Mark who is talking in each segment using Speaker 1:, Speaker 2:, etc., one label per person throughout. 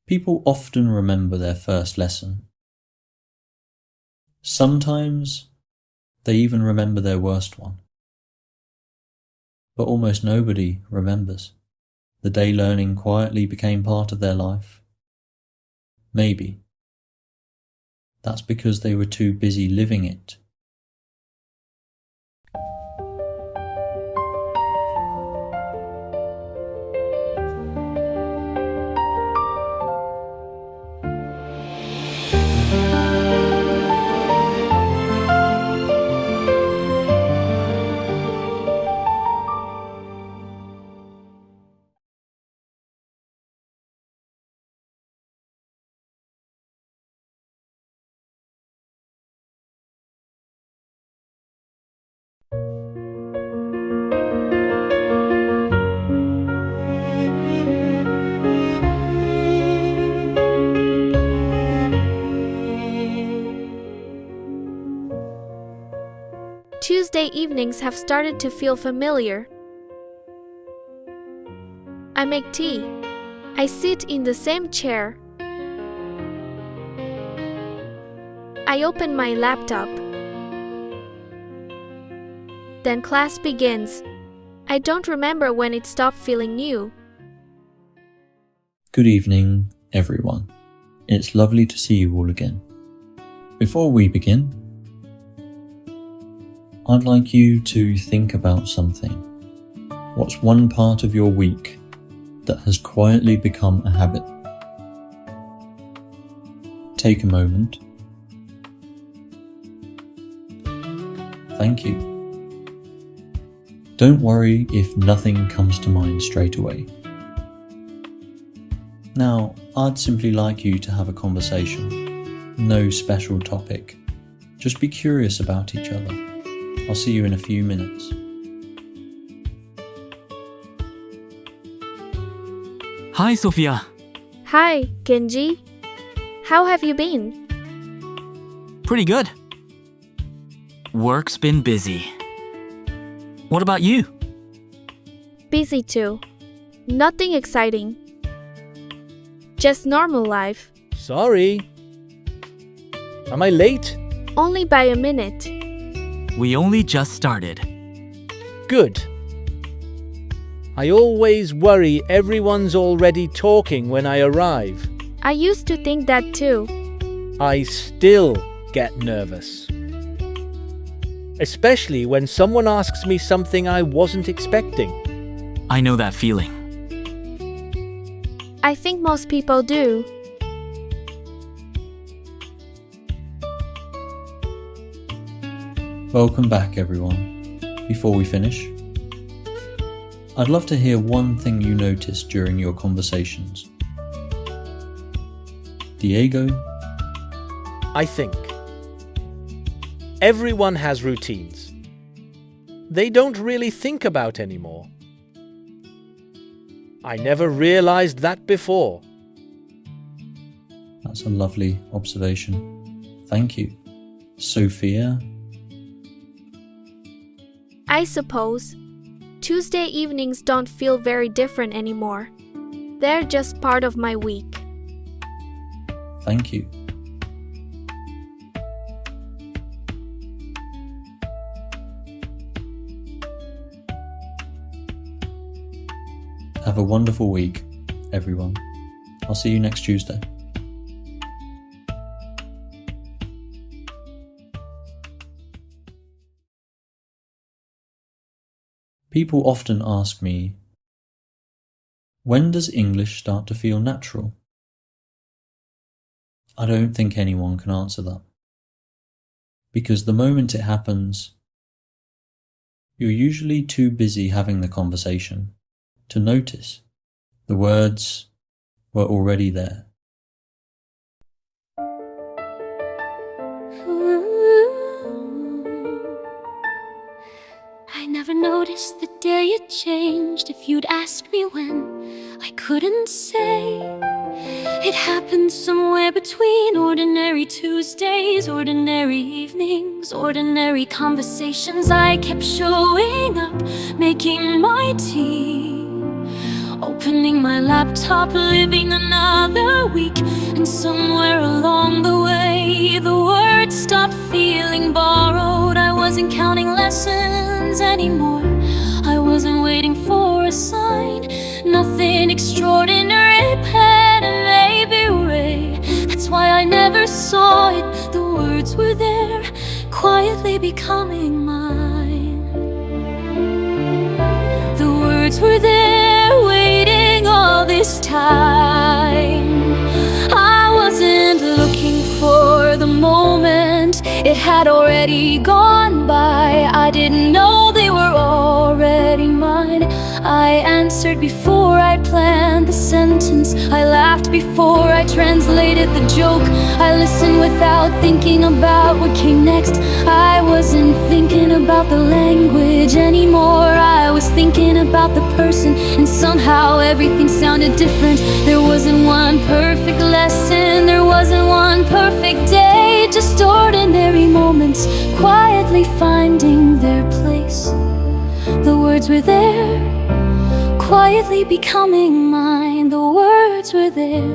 Speaker 1: People often remember their first lesson. Sometimes they even remember their worst one. But almost nobody remembers the day learning quietly became part of their life. Maybe that's because they were too busy living it.
Speaker 2: Tuesday evenings have started to feel familiar. I make tea. I sit in the same chair. I open my laptop. Then class begins. I don't remember when it stopped feeling new.
Speaker 1: Good evening, everyone. It's lovely to see you all again. Before we begin, I'd like you to think about something. What's one part of your week that has quietly become a habit? Take a moment. Thank you. Don't worry if nothing comes to mind straight away. Now, I'd simply like you to have a conversation. No special topic. Just be curious about each other. I'll see you in a few minutes.
Speaker 3: Hi, Sofia.
Speaker 2: Hi, Kenji. How have you been?
Speaker 3: Pretty good. Work's been busy. What about you?
Speaker 2: Busy too. Nothing exciting. Just normal life.
Speaker 4: Sorry. Am I late?
Speaker 2: Only by a minute.
Speaker 3: We only just started.
Speaker 4: Good. I always worry everyone's already talking when I arrive.
Speaker 2: I used to think that too.
Speaker 4: I still get nervous. Especially when someone asks me something I wasn't expecting.
Speaker 3: I know that feeling.
Speaker 2: I think most people do.
Speaker 1: Welcome back, everyone. Before we finish, I'd love to hear one thing you noticed during your conversations. Diego?
Speaker 4: I think everyone has routines they don't really think about anymore. I never realized that before.
Speaker 1: That's a lovely observation. Thank you. Sofia?
Speaker 2: I suppose Tuesday evenings don't feel very different anymore. They're just part of my week.
Speaker 1: Thank you. Have a wonderful week, everyone. I'll see you next Tuesday. People often ask me, when does English start to feel natural? I don't think anyone can answer that. Because the moment it happens, you're usually too busy having the conversation to notice the words were already there.
Speaker 5: I never noticed the day it changed. If you'd asked me when, I couldn't say. It happened somewhere between ordinary Tuesdays, ordinary evenings, ordinary conversations. I kept showing up, making my tea, open Opening my laptop, living another week. And somewhere along the way, the words stopped feeling borrowed. I wasn't counting lessons anymore. I wasn't waiting for a sign. Nothing extraordinary, pen and maybe ray. That's why I never saw it. The words were there, quietly becoming mine. The words were there, waiting all this time. I wasn't looking for the moment, it had already gone by. I didn't know they were already mine. I answered before I planned the sentence. I laughed before I translated the joke. I listened without thinking about what came next. I wasn't thinking about the language anymore. I was thinking about the person, and somehow everything sounded different. There wasn't one perfect lesson, there wasn't one perfect day. Just ordinary moments, quietly finding their place. The words were there, quietly becoming mine. The words were there,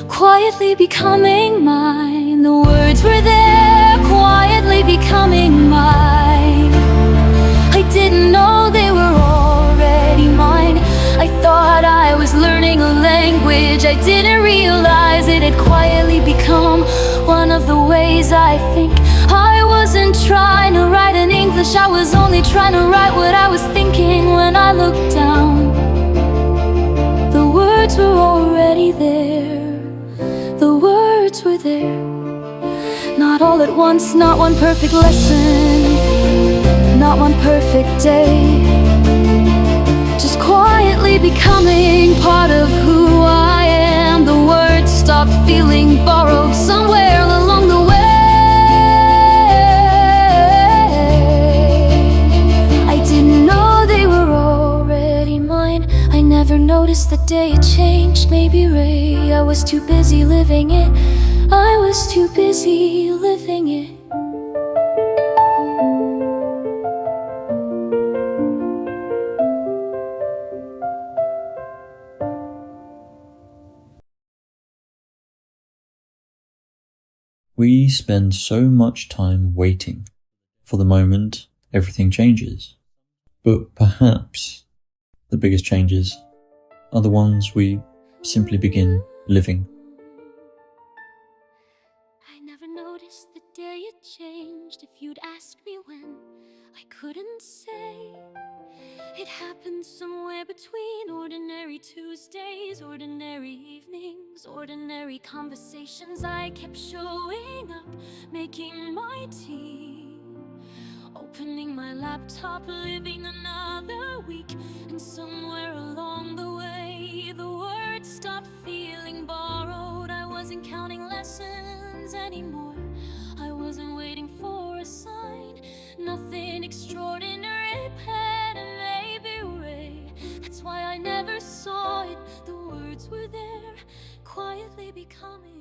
Speaker 5: quietly becoming mine. The words were there, quietly becoming mine. I didn't know they were already mine. I thought I was learning a language. I didn't realize it had quietly become one of the ways I think. I wasn't trying to write in English, I was only trying to write what I was thinking. When I looked down, the words were already there. The words were there. Not all at once, not one perfect lesson, not one perfect day. Just quietly becoming part of who I am. The words stopped feeling borrowed somewhere along the way. I didn't know they were already mine. I never noticed the day it changed. Maybe Ray, I was too busy living it. I was too busy living it.
Speaker 1: We spend so much time waiting for the moment everything changes. But perhaps the biggest changes are the ones we simply begin living.
Speaker 5: I never noticed the day it changed. If you'd asked me when, I couldn't say. It happened somewhere between ordinary Tuesdays, ordinary evenings, ordinary conversations. I kept showing up, making my tea, opening my laptop, living another week. And somewhere along the way, the words stopped feeling borrowed. I wasn't counting lessons anymore. I wasn't waiting for a sign. Nothing extraordinary, pen and maybe ray. That's why I never saw it. The words were there, quietly becoming